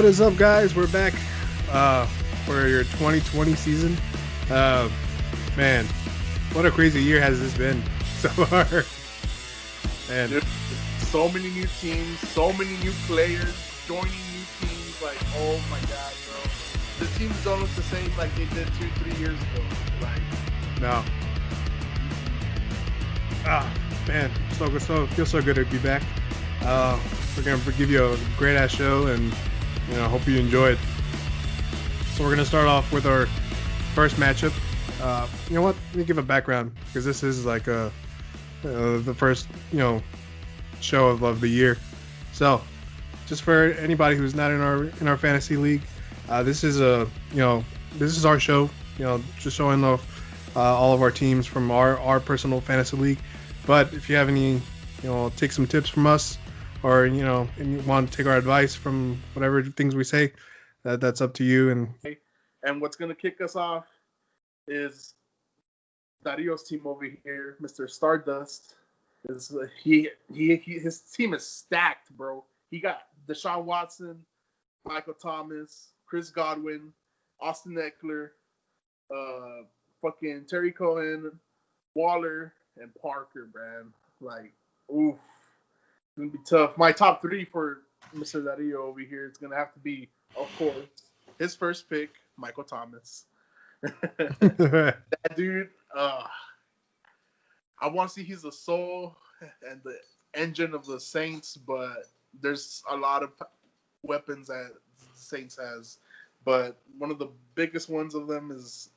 What is up, guys? We're back for your 2020 season. Man, what a crazy year has this been so far. Man, There's so many new teams, so many new players joining new teams. Like, oh my god, bro. The teams don't look the same like they did 2-3 years ago. Like, no. Man, feels so good to be back. We're gonna give you a great ass show, and hope you enjoy it. So we're gonna start off with our first matchup. You know what? Let me give a background because this is like the first show of the year. So just for anybody who's not in our fantasy league, this is this is our show. Just showing off all of our teams from our personal fantasy league. But if you have any, take some tips from us, or and you want to take our advice from whatever things we say, that's up to you. And what's gonna kick us off is Dario's team over here, Mr. Stardust. His team is stacked, bro. He got Deshaun Watson, Michael Thomas, Chris Godwin, Austin Eckler, fucking Terry Cohen, Waller, and Parker, man. Like, oof. It's going to be tough. My top three for Mr. Dario over here is going to have to be, of course, his first pick, Michael Thomas. That dude, I want to see he's the soul and the engine of the Saints, but there's a lot of weapons that Saints has. But one of the biggest ones of them is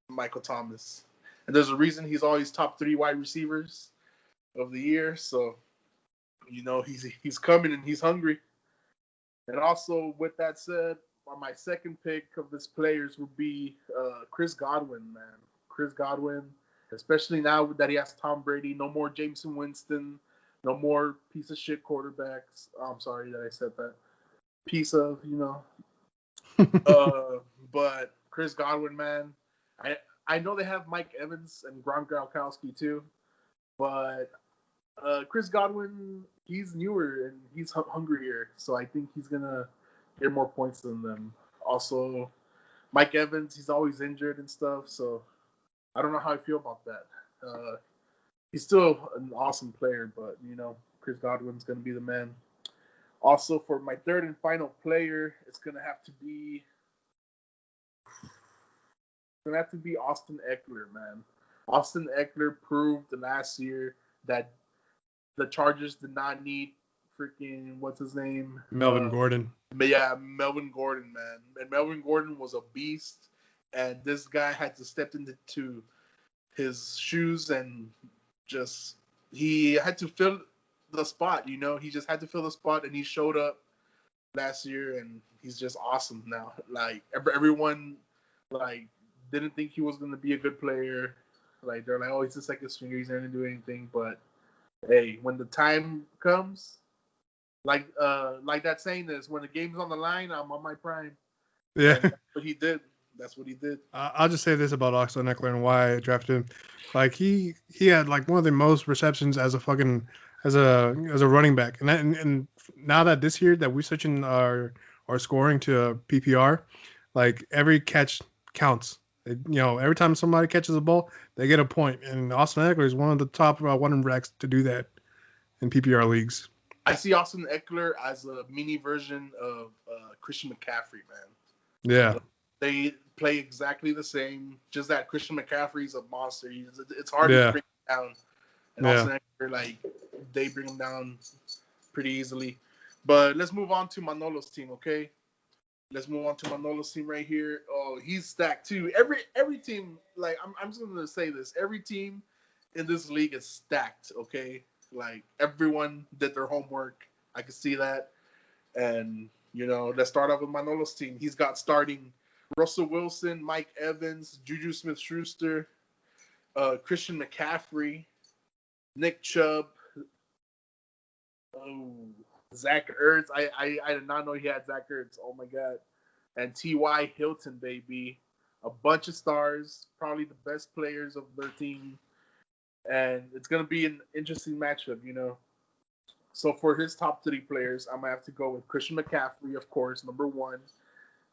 Michael Thomas. And there's a reason he's always top 3 wide receivers of the year. So, he's coming and he's hungry. And also, with that said, my second pick of this players would be Chris Godwin, man. Chris Godwin, especially now that he has Tom Brady. No more Jameson Winston. No more piece of shit quarterbacks. Oh, I'm sorry that I said that. Piece of, but Chris Godwin, man. I know they have Mike Evans and Gronkowski too, but Chris Godwin, he's newer and he's hungrier, so I think he's gonna get more points than them. Also, Mike Evans, he's always injured and stuff, so I don't know how I feel about that. He's still an awesome player, but Chris Godwin's gonna be the man. Also, for my third and final player, it's gonna have to be Austin Eckler, man. Austin Eckler proved last year that the Chargers did not need freaking, what's his name? Melvin Gordon. Yeah, Melvin Gordon, man. And Melvin Gordon was a beast, and this guy had to step into his shoes and he had to fill the spot, He just had to fill the spot, and he showed up last year, and he's just awesome now. Like, everyone, didn't think he was going to be a good player. Like, they're like, oh, he's a second stringer, he's not going to do anything. But, hey, when the time comes, like that saying is, when the game's on the line, I'm on my prime. Yeah. And that's what he did. I'll just say this about Austin Eckler and why I drafted him. Like, he had like one of the most receptions as a running back. And now that this year that we're switching our scoring to PPR, like, every catch counts. Every time somebody catches a ball, they get a point. And Austin Eckler is one of the top running backs to do that in PPR leagues. I see Austin Eckler as a mini version of Christian McCaffrey, man. Yeah. They play exactly the same, just that Christian McCaffrey's a monster. It's hard to bring him down. And Austin Eckler, they bring him down pretty easily. But let's move on to Manolo's team, okay? Let's move on to Manolo's team right here. Oh, he's stacked too. Every team, I'm just gonna say this. Every team in this league is stacked, okay? Like, everyone did their homework. I can see that. And, let's start off with Manolo's team. He's got starting Russell Wilson, Mike Evans, Juju Smith-Schuster, Christian McCaffrey, Nick Chubb, Zach Ertz. I did not know he had Zach Ertz. Oh, my God. And T.Y. Hilton, baby. A bunch of stars, probably the best players of their team. And it's going to be an interesting matchup, So for his top 3 players, I'm gonna have to go with Christian McCaffrey, of course, number 1.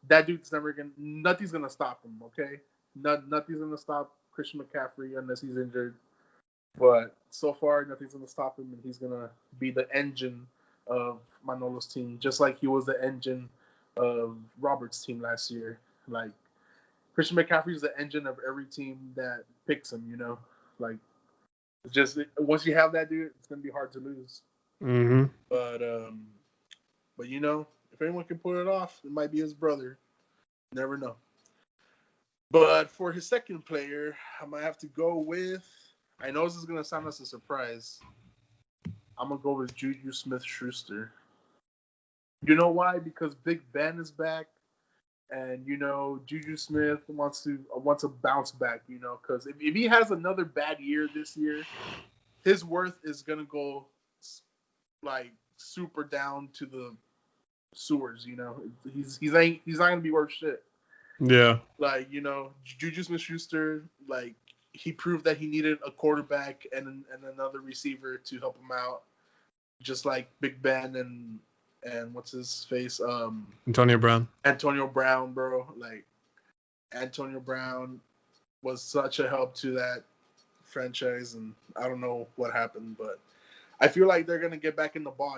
That dude's nothing's gonna stop him. Okay, nothing's gonna stop Christian McCaffrey unless he's injured. But so far, nothing's gonna stop him, and he's gonna be the engine of Manolo's team, just like he was the engine of Robert's team last year. Like Christian McCaffrey's the engine of every team that picks him. Like just once you have that dude, it's gonna be hard to lose. Mm-hmm. But if anyone can pull it off, it might be his brother. Never know. But for his second player, I might have to go with. I know this is gonna sound as a surprise. I'm gonna go with Juju Smith-Schuster. You know why? Because Big Ben is back, and Juju Smith wants to bounce back. Because if he has another bad year this year, his worth is gonna go like super down to the sewers. He's not gonna be worth shit. Yeah. Like Juju Smith-Schuster, like he proved that he needed a quarterback and another receiver to help him out, just like Big Ben and what's his face, Antonio Brown. Antonio Brown, bro. Like Antonio Brown was such a help to that franchise, and I don't know what happened, but I feel like they're gonna get back in the ball.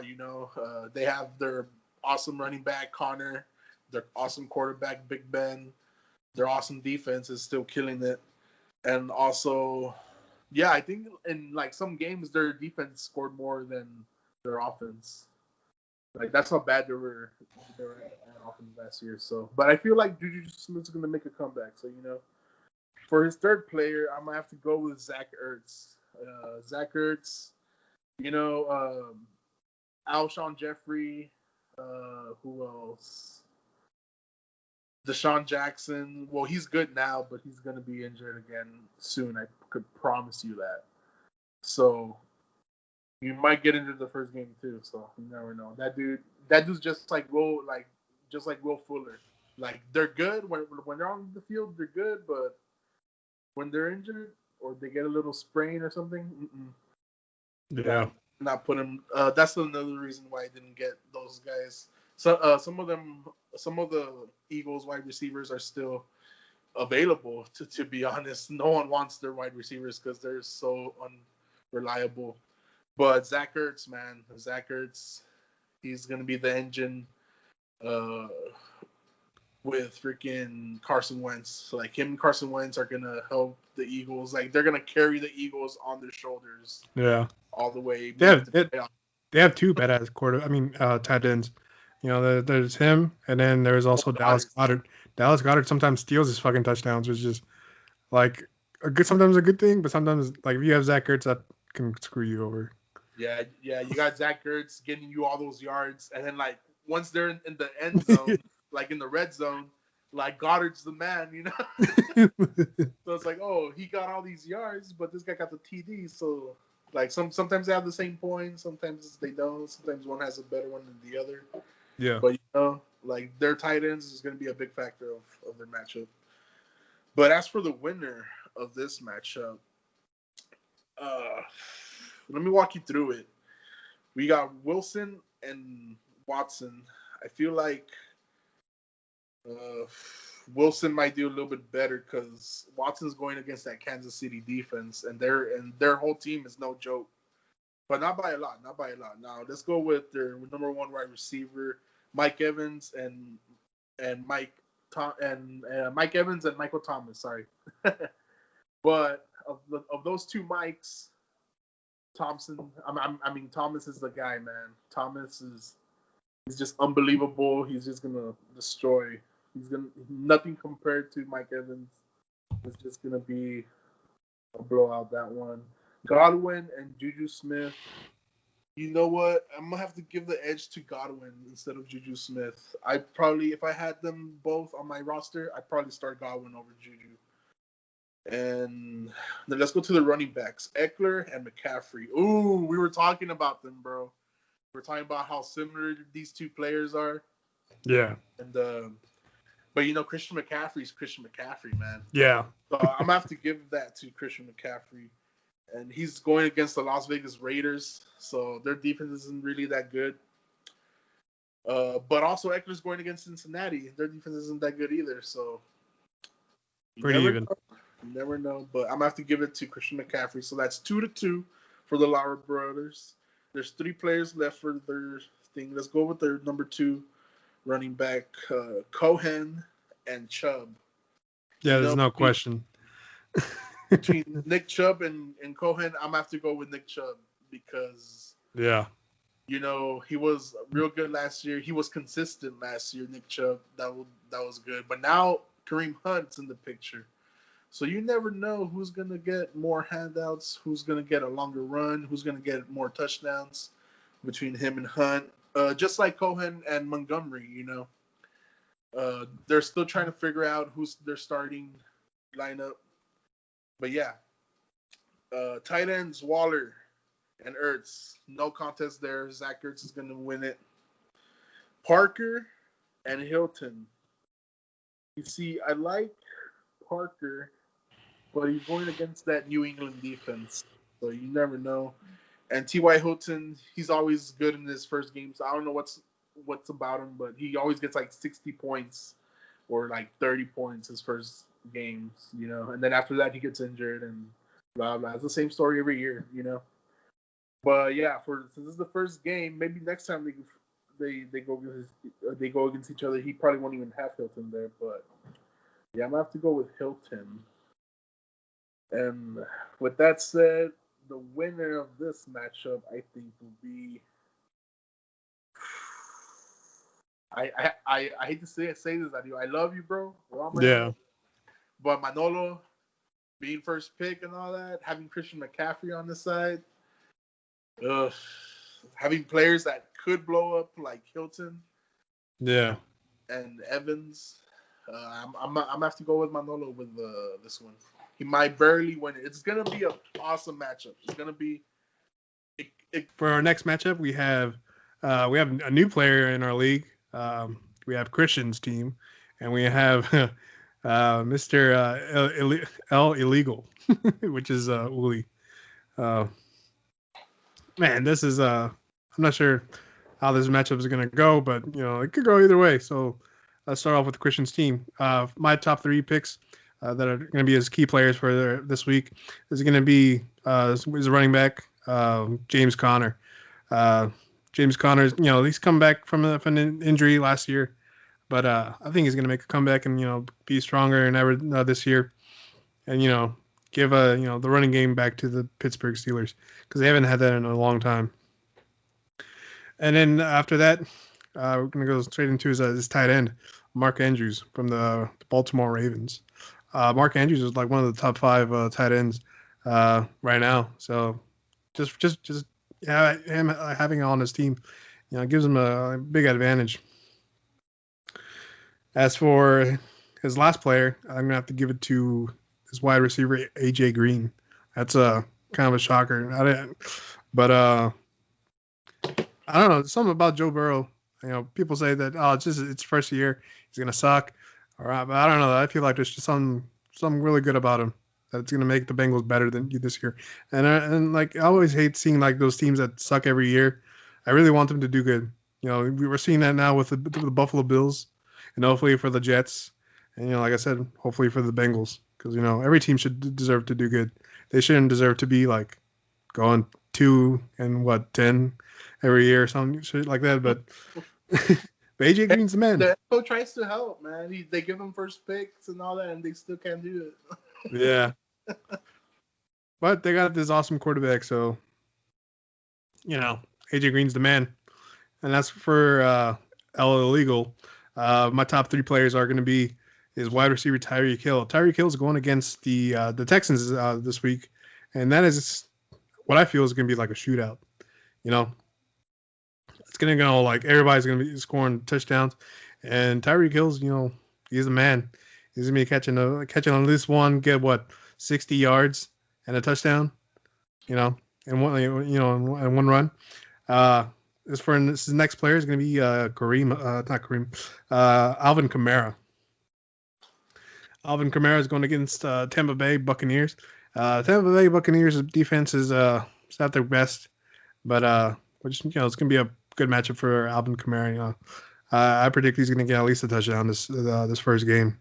They have their awesome running back Connor, their awesome quarterback Big Ben, their awesome defense is still killing it, and also, yeah, I think in like some games their defense scored more than their offense. Like that's how bad they were at offense last year. So, but I feel like Juju Smith's gonna make a comeback. So for his third player, I'm gonna have to go with Zach Ertz. Zach Ertz. Alshon Jeffrey, who else? Deshaun Jackson. Well, he's good now, but he's going to be injured again soon. I could promise you that. So, you might get into the first game too. So, you never know. That dude's just like Will Fuller. Like, they're good. When they're on the field, they're good, but when they're injured or they get a little sprain or something, yeah. Not put him. That's another reason why I didn't get those guys. So some of the Eagles wide receivers are still available. To be honest, no one wants their wide receivers because they're so unreliable. But Zach Ertz, man, he's gonna be the engine. With freaking Carson Wentz. So like him and Carson Wentz are gonna help the Eagles. Like they're gonna carry the Eagles on their shoulders. Yeah. All the way. They have two badass tight ends. There's him, and then there's also Dallas Goedert. Dallas Goedert sometimes steals his fucking touchdowns, which is like sometimes a good thing, but sometimes like if you have Zach Ertz, that can screw you over. Yeah. You got Zach Ertz getting you all those yards, and then like once they're in the end zone. Like in the red zone, like Goddard's the man, So it's like, oh, he got all these yards, but this guy got the TD. So like sometimes they have the same points, sometimes they don't. Sometimes one has a better one than the other. Yeah. But like their tight ends is going to be a big factor of their matchup. But as for the winner of this matchup, let me walk you through it. We got Wilson and Watson. I feel like. Wilson might do a little bit better because Watson's going against that Kansas City defense, and their whole team is no joke, but not by a lot. Now let's go with their number one wide receiver, Mike Evans and Mike Evans and Michael Thomas. Sorry, but of those two Mikes, Thomas is the guy, man. He's just unbelievable. He's just gonna destroy. Nothing compared to Mike Evans. It's just gonna be a blowout, that one. Godwin and Juju Smith. You know what? I'm gonna have to give the edge to Godwin instead of Juju Smith. If I had them both on my roster, I'd probably start Godwin over Juju. And then let's go to the running backs, Eckler and McCaffrey. Ooh, we were talking about them, bro. We're talking about how similar these two players are. Yeah. And but Christian McCaffrey's Christian McCaffrey, man. Yeah. So I'm gonna have to give that to Christian McCaffrey. and he's going against the Las Vegas Raiders, so their defense isn't really that good. But also Eckler's going against Cincinnati. Their defense isn't that good either, so pretty even. You never know, but I'm gonna have to give it to Christian McCaffrey. So that's 2-2 for the Lauer brothers. There's 3 players left for their thing. Let's go with their number 2 running back, Cohen and Chubb. Yeah, there's no question. Between Nick Chubb and Cohen, I'm gonna have to go with Nick Chubb because he was real good last year. He was consistent last year, Nick Chubb. That was good. But now Kareem Hunt's in the picture. So you never know who's going to get more handouts, who's going to get a longer run, who's going to get more touchdowns between him and Hunt. Just like Cohen and Montgomery, they're still trying to figure out who's their starting lineup. But yeah, tight ends, Waller and Ertz. No contest there. Zach Ertz is going to win it. Parker and Hilton. You see, I like Parker, but he's going against that New England defense, so you never know. And T.Y. Hilton, he's always good in his first game, so I don't know what's about him, but he always gets like 60 points or like 30 points his first games, and then after that he gets injured and blah blah. It's the same story every year, But yeah, since this is the first game, maybe next time they go against each other, he probably won't even have Hilton there, but yeah, I'm gonna have to go with Hilton. And with that said, the winner of this matchup, I think, will be. I hate to say this, Adio. I love you, bro. Yeah. But Manolo being first pick and all that, having Christian McCaffrey on the side, having players that could blow up like Hilton. Yeah. And Evans. I'm gonna have to go with Manolo with this one. He might barely win it. It's gonna be an awesome matchup. It's gonna be. For our next matchup, we have a new player in our league. We have Christian's team, and we have Mr. L Illegal, which is Uli. Man, this is I'm not sure how this matchup is gonna go, but it could go either way. So. Let's start off with Christian's team. My top 3 picks that are going to be his key players for this week is going to be his running back, James Conner. James Conner, he's come back from an injury last year, but I think he's going to make a comeback and be stronger than ever this year, and give the running game back to the Pittsburgh Steelers because they haven't had that in a long time. And then after that, we're going to go straight into his tight end, Mark Andrews from the Baltimore Ravens. Mark Andrews is like one of the top 5 tight ends right now. So just him having on his team, gives him a big advantage. As for his last player, I'm gonna have to give it to his wide receiver AJ Green. That's a kind of a shocker. But I don't know. There's something about Joe Burrow. People say that it's first year, he's gonna suck. All right, but I don't know. I feel like there's just something really good about him that's gonna make the Bengals better than this year. And like I always hate seeing like those teams that suck every year. I really want them to do good. We were seeing that now with the Buffalo Bills, and hopefully for the Jets, and like I said, hopefully for the Bengals, because every team should deserve to do good. They shouldn't deserve to be like going 2-10 every year or something shit like that, but AJ Green's the man. The NFL tries to help, man. They give them first picks and all that, and they still can't do it. Yeah. But they got this awesome quarterback, so AJ Green's the man. And that's for L Illegal. My top 3 players are going to be his wide receiver Tyreek Hill. Tyreek Hill is going against the Texans this week, and that is what I feel is going to be like a shootout. It's going to go like everybody's going to be scoring touchdowns, and Tyreek Hill's, he's a man. He's going to be catching on least one, get 60 yards and a touchdown, and one run. His next player is going to be Alvin Kamara. Alvin Kamara is going against Tampa Bay Buccaneers. Tampa Bay Buccaneers defense is not their best, but which it's gonna be a good matchup for Alvin Kamara. I predict he's gonna get at least a touchdown this first game.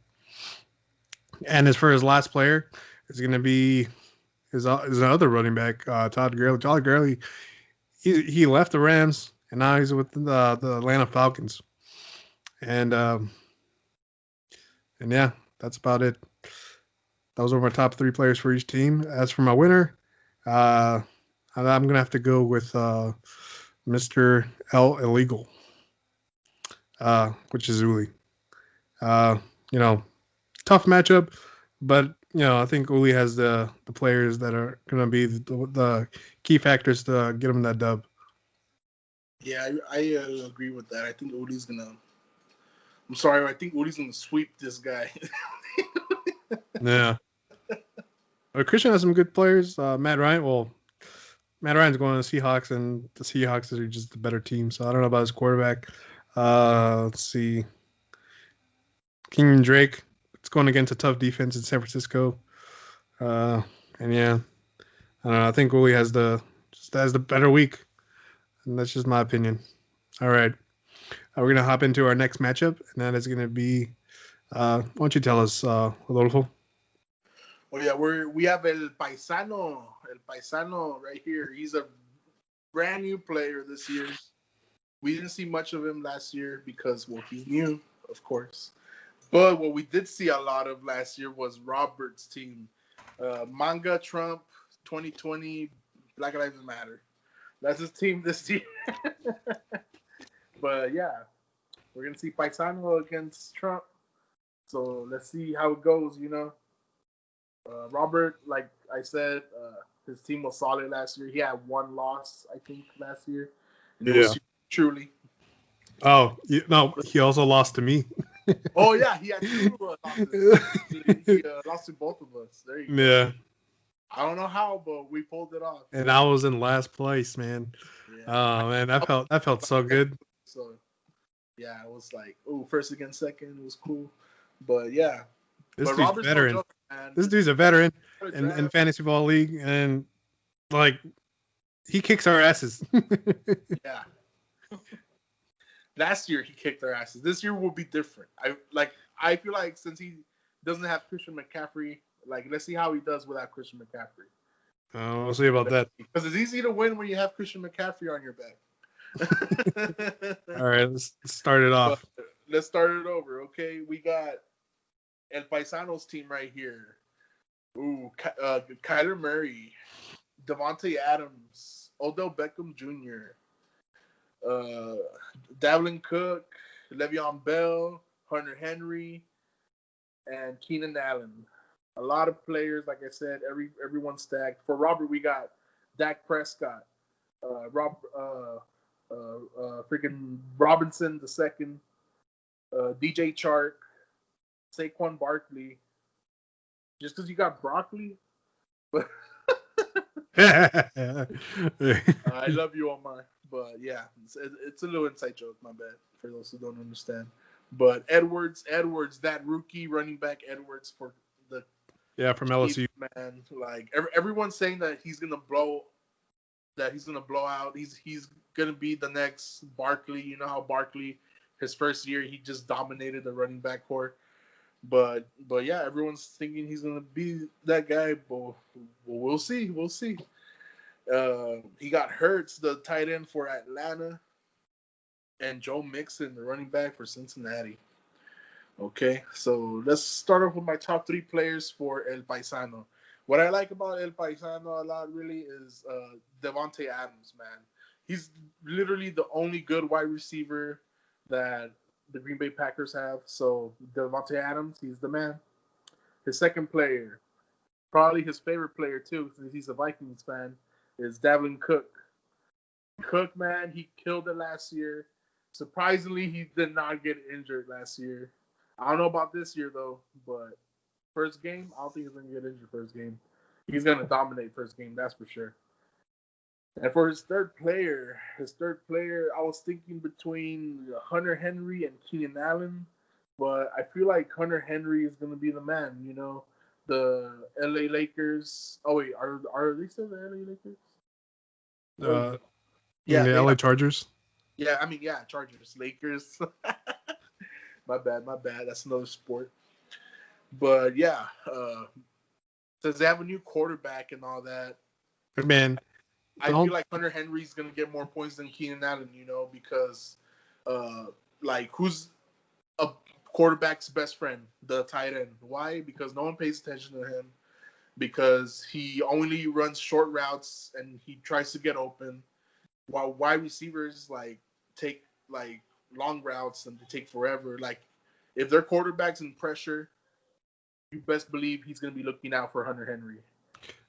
And as for his last player, it's gonna be his other running back, Todd Gurley. Todd Gurley, he left the Rams and now he's with the Atlanta Falcons. And yeah, that's about it. Those are my top 3 players for each team. As for my winner, I'm going to have to go with Mr. L Illegal, which is Uli. Tough matchup, but I think Uli has the players that are going to be the key factors to get him that dub. Yeah, I agree with that. I think Uli's gonna. I'm sorry, I think Uli's gonna sweep this guy. Yeah. Christian has some good players. Matt Ryan's going to the Seahawks, and the Seahawks are just the better team. So I don't know about his quarterback. Let's see. Kenyon Drake. It's going against a tough defense in San Francisco. And yeah, I don't know. I think Uli has the better week, and that's just my opinion. All right, we're gonna hop into our next matchup, and that is gonna be. Why don't you tell us, Rodolfo? Oh yeah, we have El Paisano right here. He's a brand new player this year. We didn't see much of him last year because, well, he's new, of course. But what we did see a lot of last year was Robert's team. Manga Trump 2020, Black Lives Matter. That's his team this year. But yeah, we're going to see Paisano against Trump. So let's see how it goes, Robert, like I said, his team was solid last year. He had 1 loss, I think, last year. And it was truly. Oh, no, he also lost to me. Oh, yeah, he had 2 losses. He lost to both of us. There you go. Yeah. I don't know how, but we pulled it off. And I was in last place, man. Yeah. Oh, man, that felt so good. So, yeah, it was like, first against second. It was cool. But, yeah. This dude's a veteran. This dude's a veteran in Fantasy Football League, and, like, he kicks our asses. Yeah. Last year he kicked our asses. This year will be different. I feel like since he doesn't have Christian McCaffrey, let's see how he does without Christian McCaffrey. We'll see about that. Because it's easy to win when you have Christian McCaffrey on your back. All right, let's start it off. Let's start it over, okay? We got El Paisano's team right here. Kyler Murray, Devontae Adams, Odell Beckham Jr., Dalvin Cook, Le'Veon Bell, Hunter Henry, and Keenan Allen. A lot of players, like I said, everyone's stacked. For Robert, we got Dak Prescott, freaking Robinson II, DJ Chark, Saquon Barkley. Just because you got broccoli, but I love you, Omar. But yeah, it's a little inside joke. My bad for those who don't understand. But Edwards, that rookie running back Edwards for the from LSU, man. Like everyone's saying that he's gonna blow out. He's gonna be the next Barkley. You know how Barkley, his first year, he just dominated the running back core. But yeah, everyone's thinking he's gonna be that guy. But we'll see. We'll see. He got Hurts, the tight end for Atlanta, and Joe Mixon, the running back for Cincinnati. Okay, so let's start off with my top 3 players for El Paisano. What I like about El Paisano a lot really is Devontae Adams, man. He's literally the only good wide receiver that the Green Bay Packers have. So Devontae Adams, he's the man. His second player, probably his favorite player too, since he's a Vikings fan, is Dalvin Cook. Cook, man, he killed it last year. Surprisingly, he did not get injured last year. I don't know about this year, though, but first game, I don't think he's going to get injured first game. He's going to dominate first game, that's for sure. And for his third player, I was thinking between Hunter Henry and Keenan Allen, but I feel like Hunter Henry is going to be the man, the LA Lakers. Oh wait, are they still the LA Lakers? Yeah, the LA Chargers. Yeah, I mean, yeah, Chargers, Lakers. My bad. That's another sport. But yeah, since they have a new quarterback and all that, man, I feel like Hunter Henry's gonna get more points than Keenan Allen, because like who's a quarterback's best friend? The tight end. Why? Because no one pays attention to him. Because he only runs short routes and he tries to get open, while wide receivers take long routes and they take forever. Like if their quarterback's in pressure, you best believe he's gonna be looking out for Hunter Henry.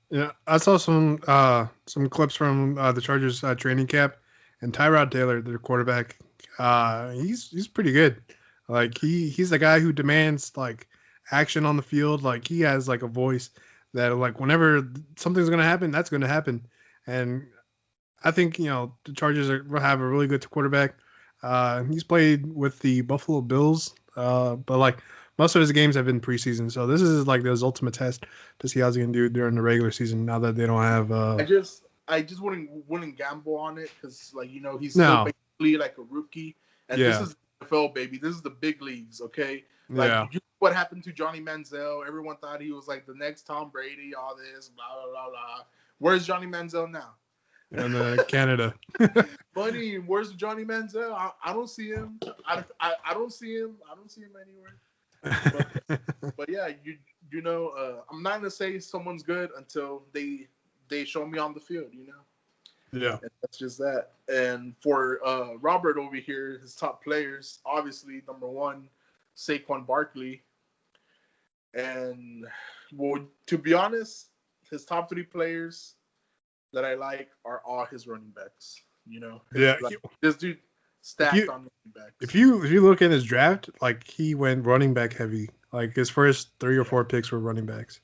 Yeah, I saw some clips from the Chargers training camp, and Tyrod Taylor, their quarterback, he's pretty good. Like he's the guy who demands like action on the field. Like he has like a voice that like whenever something's gonna happen, that's gonna happen. And I think the Chargers have a really good quarterback. He's played with the Buffalo Bills, but like most of his games have been preseason, so this is like his ultimate test to see how he's gonna do during the regular season. Now that they don't have. I just wouldn't gamble on it because he's still basically like a rookie, and this is NFL, baby. This is the big leagues, okay? Like what happened to Johnny Manziel? Everyone thought he was like the next Tom Brady. All this, blah blah blah blah. Where's Johnny Manziel now? In Canada. Buddy, where's Johnny Manziel? I don't see him. I don't see him. I don't see him anywhere. But yeah, I'm not gonna say someone's good until they show me on the field, Yeah. And that's just that. And for Robert over here, his top players, obviously number one, Saquon Barkley. And well, to be honest, his top three players that I like are all his running backs. Yeah. This dude stacked on running backs. If you look at his draft, like he went running back heavy. Like his first 3 or 4 picks were running backs.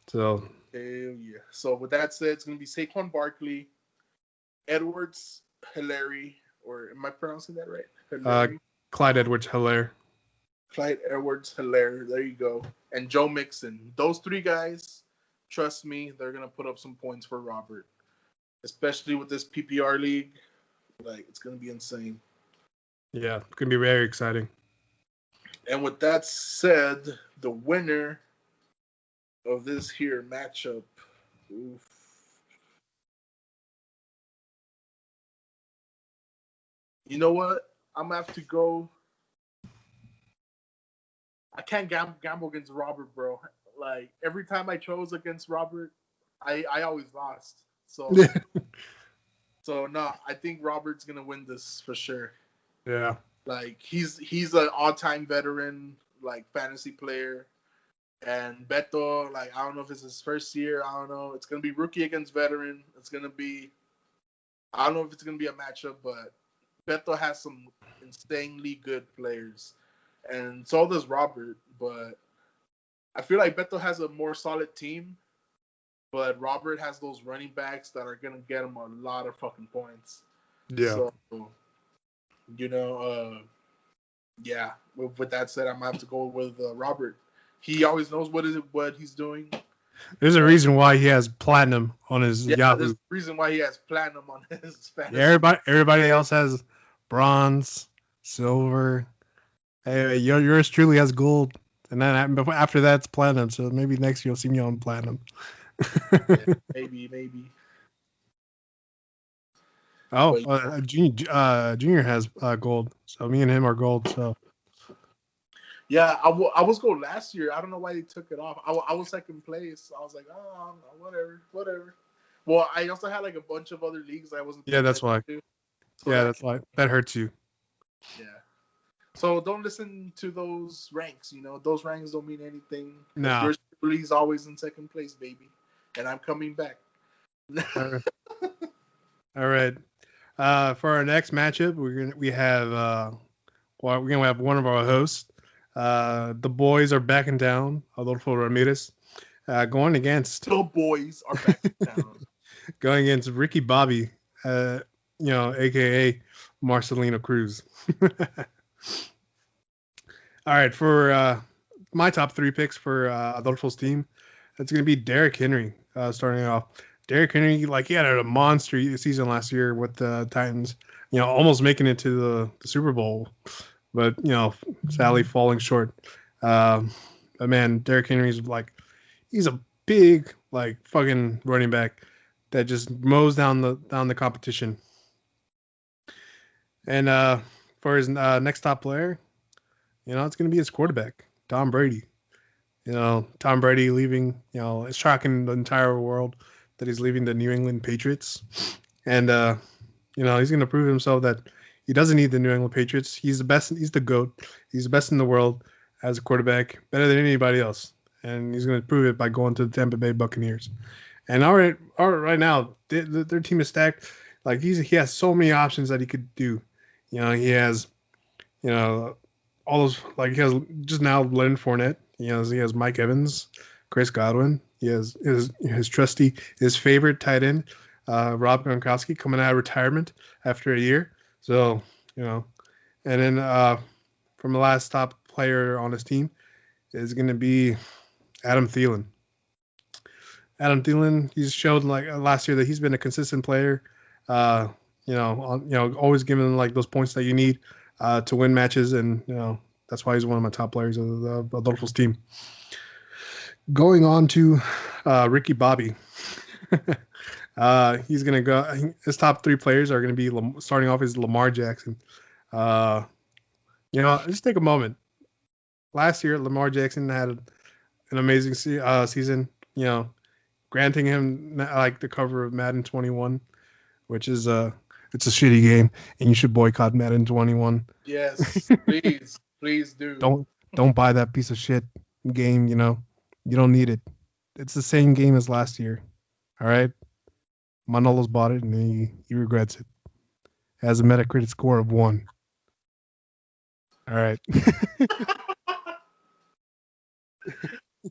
So. Hell yeah. So with that said, it's gonna be Saquon Barkley, Edwards Helaire, or am I pronouncing that right? Clyde Edwards-Helaire. Clyde Edwards-Helaire. There you go. And Joe Mixon. Those 3 guys, trust me, they're gonna put up some points for Robert, especially with this PPR league. Like it's gonna be insane. Yeah, it's gonna be very exciting. And with that said, the winner of this here matchup. Oof. You know what? I'm gonna have to go. I can't gamble against Robert, bro. Like every time I chose against Robert, I always lost. So no, I think Robert's gonna win this for sure. Yeah. Like he's an all-time veteran, like fantasy player. And Beto, like I don't know if it's his first year. I don't know. It's gonna be rookie against veteran. I don't know if it's gonna be a matchup, but Beto has some insanely good players, and so does Robert. But I feel like Beto has a more solid team, but Robert has those running backs that are gonna get him a lot of fucking points. Yeah. So, yeah. With that said, I'm gonna have to go with Robert. He always knows what he's doing. There's a reason why he has platinum on his Yahoo. There's a reason why he has platinum on his fantasy. Yeah, everybody else has bronze, silver. Hey, yours truly has gold, and then after that it's platinum. So maybe next year you'll see me on platinum. Yeah, maybe. Oh, Junior has gold. So me and him are gold. So. Yeah, I was gold last year. I don't know why they took it off. I was second place. I was like, oh, whatever. Well, I also had like a bunch of other leagues I wasn't. Yeah, that's why. So that's why. That hurts you. Yeah. So don't listen to those ranks. Those ranks don't mean anything. No. Your league's always in second place, baby, and I'm coming back. All right. For our next matchup, we're gonna have one of our hosts. The boys are backing down. Adolfo Ramirez, going against. The boys are backing down. Going against Ricky Bobby, aka Marcelino Cruz. All right, for my top 3 picks for Adolfo's team, It's going to be Derrick Henry starting off. Derrick Henry, like he had a monster season last year with the Titans, almost making it to the Super Bowl, but sadly falling short. But man, Derrick Henry's like he's a big like fucking running back that just mows down the competition. And for his next top player, it's going to be his quarterback, Tom Brady. Tom Brady leaving, it's shocking the entire world that he's leaving the New England Patriots. And, he's going to prove himself that he doesn't need the New England Patriots. He's the best. He's the GOAT. He's the best in the world as a quarterback, better than anybody else. And he's going to prove it by going to the Tampa Bay Buccaneers. And right now, their team is stacked. Like he has so many options that he could do. He has, all those, like he has just now Leonard Fournette. He has Mike Evans, Chris Godwin. He has his trusty, his favorite tight end, Rob Gronkowski, coming out of retirement after a year. So, and then from the last top player on his team is going to be Adam Thielen. Adam Thielen, he's showed like last year that he's been a consistent player. Always giving like those points that you need to win matches, and that's why he's one of my top players of the Dolphins team. Going on to Ricky Bobby. He's gonna go. His top three players are gonna be starting off as Lamar Jackson. Just take a moment. Last year, Lamar Jackson had an amazing season. Granting him like the cover of Madden 21, which is it's a shitty game, and you should boycott Madden 21. Yes, please do. Don't buy that piece of shit game. You don't need it. It's the same game as last year. All right, Manolo's bought it, and he regrets it. Has a Metacritic score of 1. All right.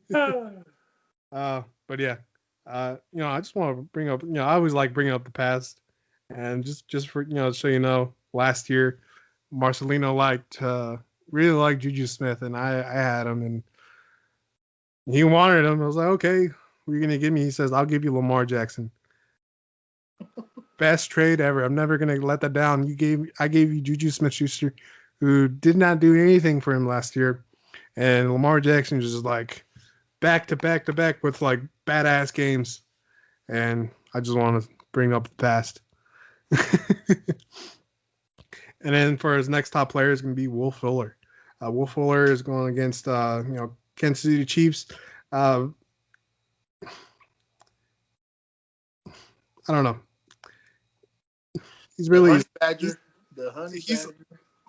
But yeah. I just want to bring up, I always like bringing up the past, and just for, so last year, Marcelino really liked Juju Smith, and I had him, and he wanted him. I was like, okay, what are you going to give me? He says, I'll give you Lamar Jackson. Best trade ever. I'm never going to let that down. I gave you Juju Smith-Schuster, who did not do anything for him last year, and Lamar Jackson is just like, back to back to back with like badass games, and I just want to bring up the past. And then for his next top player is going to be Will Fuller. Will Fuller is going against Kansas City Chiefs. I don't know. He's really I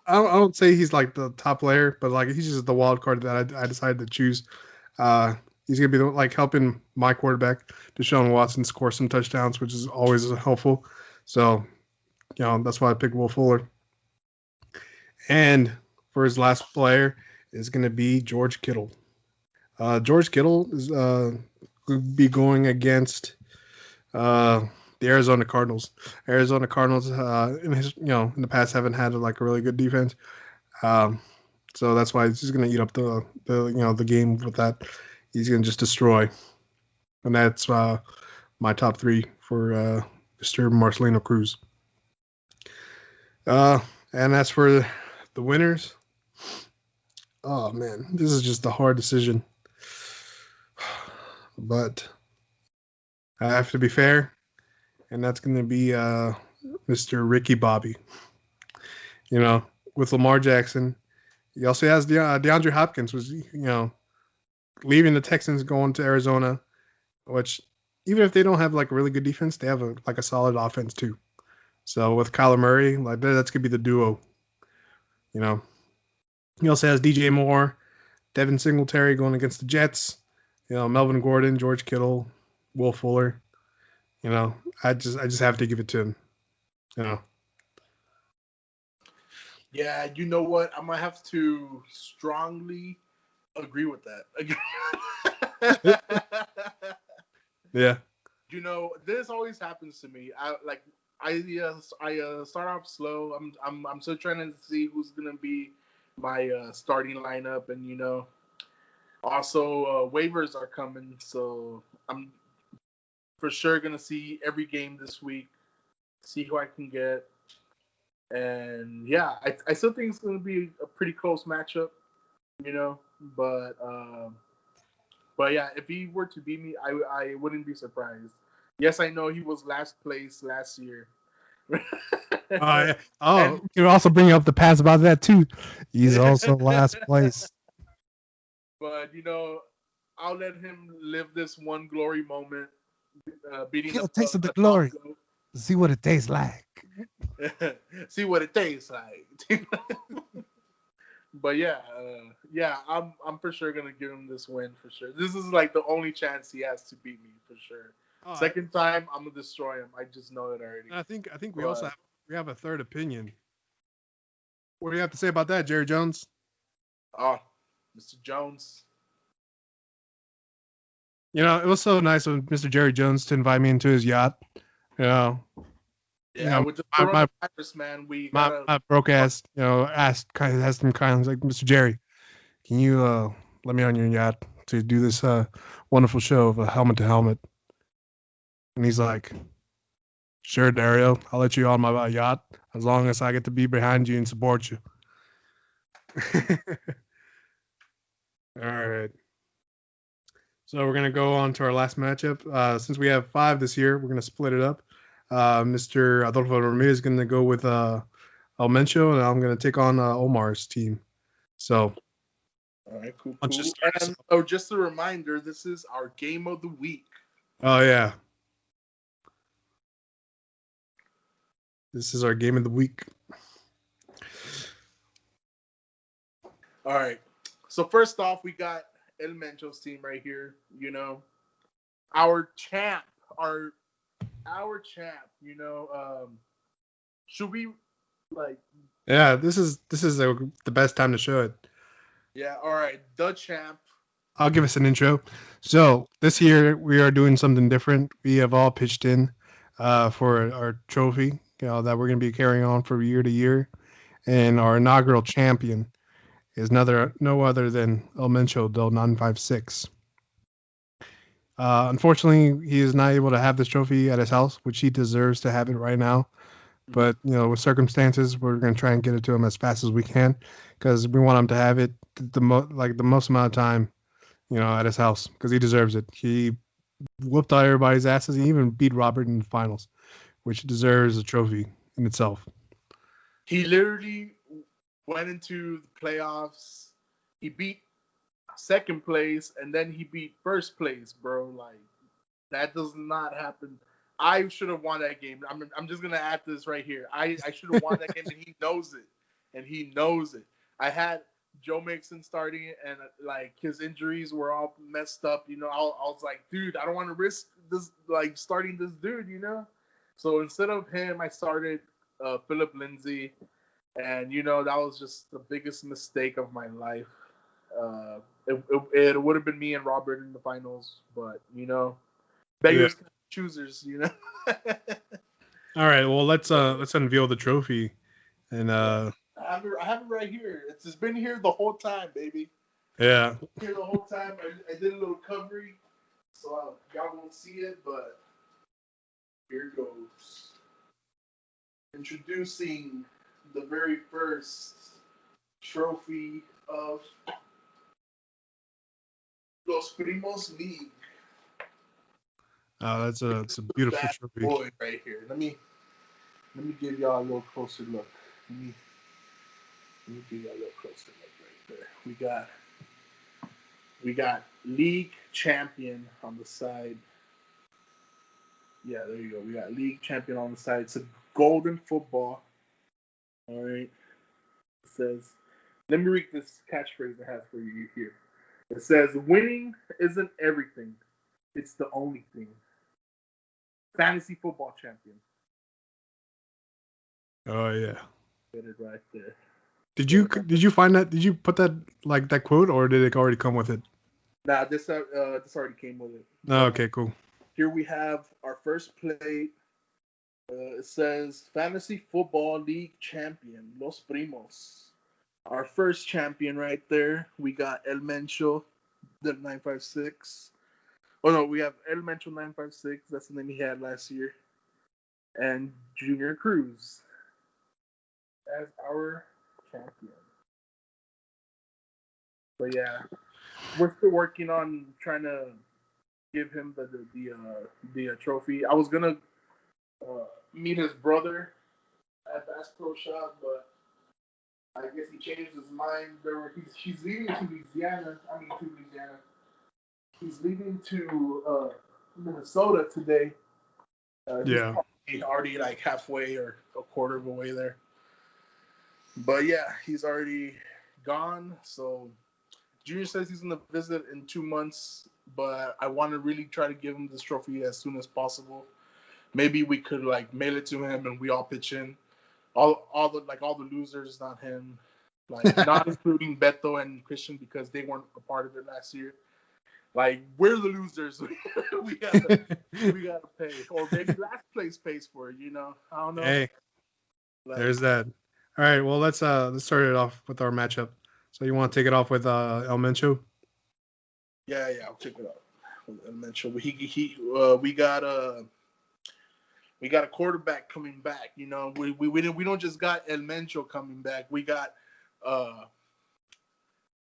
don't say he's like the top player, but like he's just the wild card that I decided to choose. He's going to be like helping my quarterback, Deshaun Watson, score some touchdowns, which is always helpful. So, that's why I picked Will Fuller. And for his last player is going to be George Kittle. George Kittle is going to be going against the Arizona Cardinals. Arizona Cardinals in the past haven't had like a really good defense. So that's why he's just going to eat up the game with that. He's going to just destroy. And that's my top 3 for Mr. Marcelino Cruz. And as for the winners, oh, man, this is just a hard decision. But I have to be fair, and that's going to be Mr. Ricky Bobby. With Lamar Jackson. He also has DeAndre Hopkins, was leaving the Texans, going to Arizona, which even if they don't have like a really good defense, they have a solid offense too. So with Kyler Murray, like that's gonna be the duo. He also has DJ Moore, Devin Singletary going against the Jets. Melvin Gordon, George Kittle, Will Fuller. I just have to give it to him. Yeah, you know what? I might have to strongly agree with that. Yeah. This always happens to me. I start off slow. I'm still trying to see who's gonna be my starting lineup, and Also, waivers are coming, so I'm for sure gonna see every game this week, see who I can get, and yeah, I still think it's gonna be a pretty close matchup, you know. But yeah, if he were to beat me, I wouldn't be surprised. Yes, I know he was last place last year. Yeah. Oh, And you can also bring up the past about that too. He's also last place. but I'll let him live this one glory moment, beating Get the a taste of the top glory. goat. See what it tastes like. See what it tastes like. But yeah, I'm for sure gonna give him this win for sure. This is like the only chance he has to beat me for sure. Second time, I'm gonna destroy him. I just know it already. I think we also have a third opinion. What do you have to say about that, Jerry Jones? Oh, Mr. Jones. It was so nice of Mr. Jerry Jones to invite me into his yacht. Yeah, with the coronavirus, man, my broke ass, asked him kindly, like, Mr. Jerry, can you let me on your yacht to do this wonderful show of helmet to helmet? And he's like, sure, Dario, I'll let you on my yacht as long as I get to be behind you and support you. All right. So we're going to go on to our last matchup. Since we have 5 this year, we're going to split it up. Mr. Adolfo Ramirez is going to go with El Mencho, and I'm going to take on Omar's team. So, all right, cool. And just a reminder, this is our game of the week. Oh, yeah. This is our game of the week. All right. So first off, we got El Mencho's team right here. Our champ, our champ. Should we like? Yeah, this is the best time to show it. Yeah. All right, the champ. I'll give us an intro. So this year we are doing something different. We have all pitched in for our trophy, that we're going to be carrying on from year to year, and our inaugural champion is no other than El Mencho del 956. Unfortunately, he is not able to have this trophy at his house, which he deserves to have it right now. But with circumstances, we're going to try and get it to him as fast as we can, because we want him to have it the most amount of time, at his house, because he deserves it. He whooped all everybody's asses. He even beat Robert in the finals, which deserves a trophy in itself. He literally went into the playoffs. He beat second place, and then he beat first place, bro. Like, that does not happen. I should have won that game. I'm just gonna add this right here. I should have won that game, and he knows it. I had Joe Mixon starting it, and like his injuries were all messed up. I was like, dude, I don't want to risk this, like starting this dude. So instead of him, I started Philip Lindsay. And, that was just the biggest mistake of my life. It would have been me and Robert in the finals, but, beggars can't be choosers, All right, well, let's unveil the trophy. And I have it right here. It's been here the whole time, baby. Yeah. Here the whole time. I did a little covering, so y'all won't see it, but here it goes. Introducing the very first trophy of Los Primos League. Oh, it's a beautiful that trophy. Boy, right here. Let me give y'all a little closer look. Let me give y'all a little closer look right there. We got league champion on the side. Yeah, there you go. We got league champion on the side. It's a golden football. All right. It says, let me read this catchphrase I have for you here. It says, winning isn't everything. It's the only thing. Fantasy football champion. Oh, yeah. Get it right there. Did you find that? Did you put that, like, that quote, or did it already come with it? Nah, this already came with it. Oh, okay, cool. Here we have our first plate. It says Fantasy Football League champion, Los Primos. Our first champion right there. We got El Mencho. the 956. Oh no, we have Elemental 956. That's the name he had last year, and Junior Cruz as our champion. But yeah, we're still working on trying to give him the trophy. I was gonna meet his brother at Bass Pro Shop, but I guess he changed his mind. He's leaving to Louisiana. He's leaving to Minnesota today. He's probably already like halfway or a quarter of a way there. But yeah, he's already gone. So Junior says he's gonna visit in 2 months, but I want to really try to give him this trophy as soon as possible. Maybe we could like mail it to him and we all pitch in. All the losers, not him. Like not including Beto and Christian because they weren't a part of it last year. Like we're the losers. we gotta pay. Or maybe last place pays for it, I don't know. Hey. There's that. All right, well let's start it off with our matchup. So you want to take it off with El Mencho? Yeah, I'll take it off with El Mencho. We got a quarterback coming back. We don't just got El Mencho coming back. We got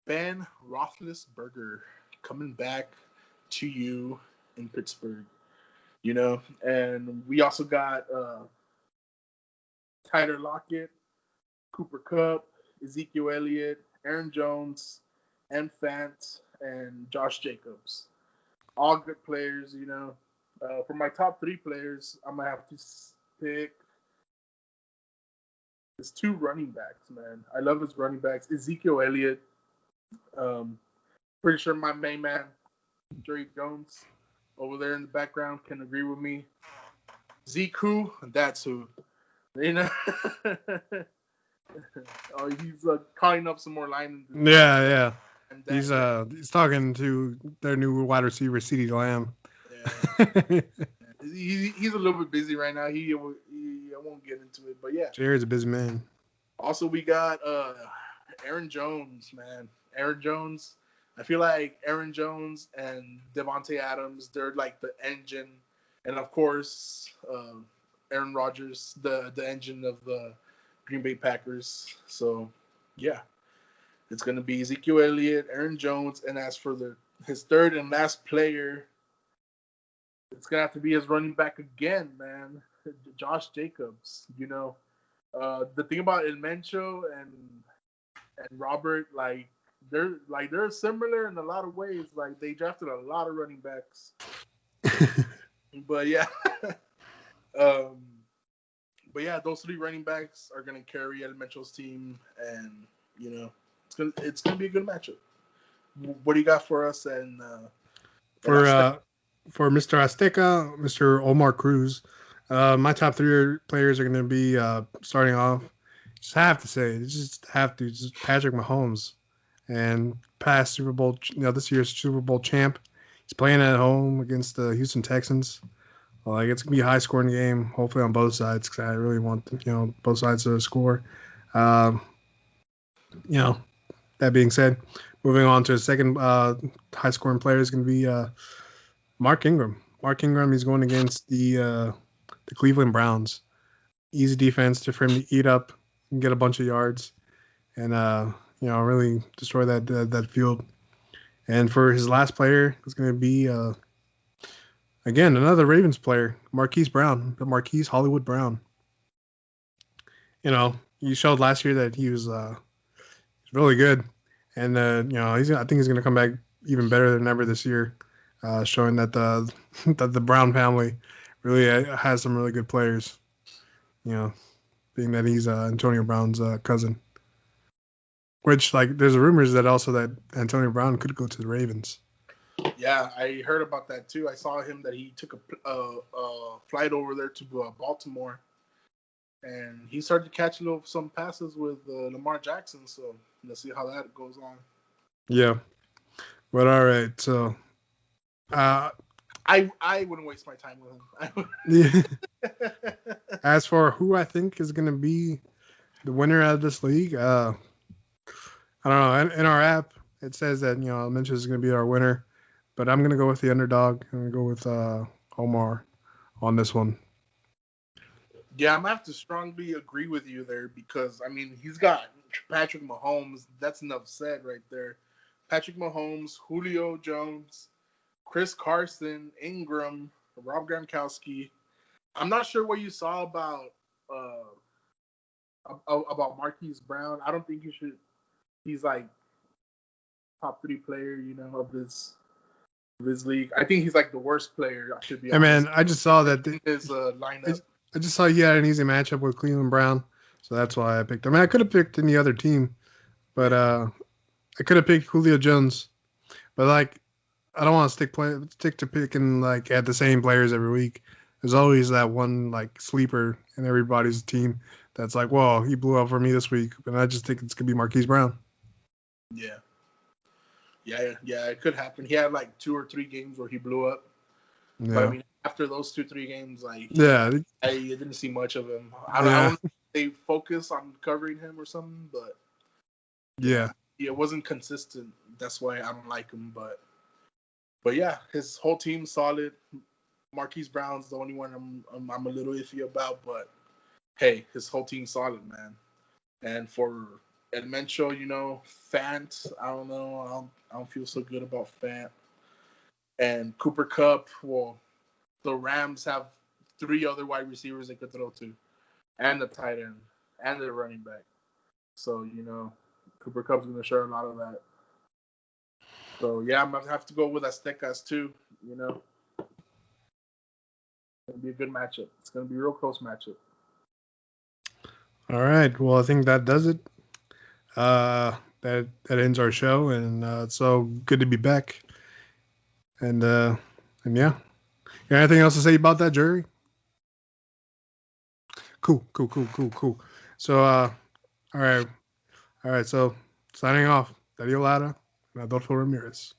Ben Roethlisberger coming back to you in Pittsburgh. And we also got Tyler Lockett, Cooper Kupp, Ezekiel Elliott, Aaron Jones, and Fant, and Josh Jacobs. All good players, For my top 3 players, I'm going to have to pick. There's 2 running backs, man. I love his running backs. Ezekiel Elliott. Pretty sure my main man, Jerry Jones, over there in the background can agree with me. Zeke who? That's who. Oh, he's calling up some more linemen. Yeah. He's talking to their new wide receiver, CeeDee Lamb. Yeah. He's a little bit busy right now. I won't get into it, but yeah. Jared's a busy man. Also, we got Aaron Jones, man. Aaron Jones. I feel like Aaron Jones and Devontae Adams, they're like the engine, and of course, Aaron Rodgers, the engine of the Green Bay Packers. So, yeah, it's gonna be Ezekiel Elliott, Aaron Jones, and as for his third and last player, it's gonna have to be his running back again, man, Josh Jacobs. The thing about El Mencho and Robert, they're similar in a lot of ways. Like they drafted a lot of running backs, but yeah. But yeah, those 3 running backs are gonna carry El Mencho's team, and it's gonna be a good matchup. What do you got for us? And for Mr. Azteca, Mr. Omar Cruz, my top 3 players are gonna be starting off. Just have to Patrick Mahomes, and past Super Bowl, this year's Super Bowl champ. He's playing at home against the Houston Texans. It's gonna be a high-scoring game, hopefully on both sides, because I really want both sides to score. That being said, moving on to the second high-scoring player is gonna be Mark Ingram. Mark Ingram, he's going against the Cleveland Browns. Easy defense for him to eat up and get a bunch of yards, and really destroy that field. And for his last player, it's gonna be again, another Ravens player, Marquise Hollywood Brown. He showed last year that he was really good, and I think he's going to come back even better than ever this year, showing that the Brown family really has some really good players. Being that he's Antonio Brown's cousin, which there's rumors that Antonio Brown could go to the Ravens. Yeah, I heard about that too. I saw him that he took a flight over there to Baltimore, and he started to catch some passes with Lamar Jackson. So let's see how that goes on. Yeah, but all right. So, I wouldn't waste my time with him. As for who I think is going to be the winner of this league, I don't know. In our app, it says that Lynch is going to be our winner, but I'm going to go with the underdog. I'm going to go with Omar on this one. Yeah, I'm going to have to strongly agree with you there because, I mean, he's got Patrick Mahomes. That's enough said right there. Patrick Mahomes, Julio Jones, Chris Carson, Ingram, Rob Gronkowski. I'm not sure what you saw about Marquise Brown. I don't think you should. He's like top 3 player, of this league. I think he's like the worst player. I should be. Hey man, I just saw that his lineup. I just saw he had an easy matchup with Cleveland Brown, so that's why I picked him. I mean, I could have picked any other team, but I could have picked Julio Jones, but like I don't want to stick to picking like at the same players every week. There's always that one like sleeper in everybody's team that's like, whoa, he blew up for me this week, and I just think it's gonna be Marquise Brown. Yeah, it could happen. He had like 2 or 3 games where he blew up. Yeah. But I mean, after those 2-3 games, like I didn't see much of him. I don't know if they focus on covering him or something, but it wasn't consistent. That's why I don't like him. But yeah, his whole team's solid. Marquise Brown's the only one I'm a little iffy about, but hey, his whole team's solid, man. And for Edmencho, Fant, I don't know. I don't feel so good about Fant. And Cooper Kupp, well, the Rams have 3 other wide receivers they could throw to, and the tight end, and the running back. So, Cooper Kupp's going to share a lot of that. So, yeah, I'm going to have to go with Aztecas, too, It's going to be a good matchup. It's going to be a real close matchup. All right. Well, I think that does it. That ends our show, and it's so good to be back. And yeah. You got anything else to say about that, Jerry? Cool. So, all right. So, signing off. Dario Lara and Adolfo Ramirez.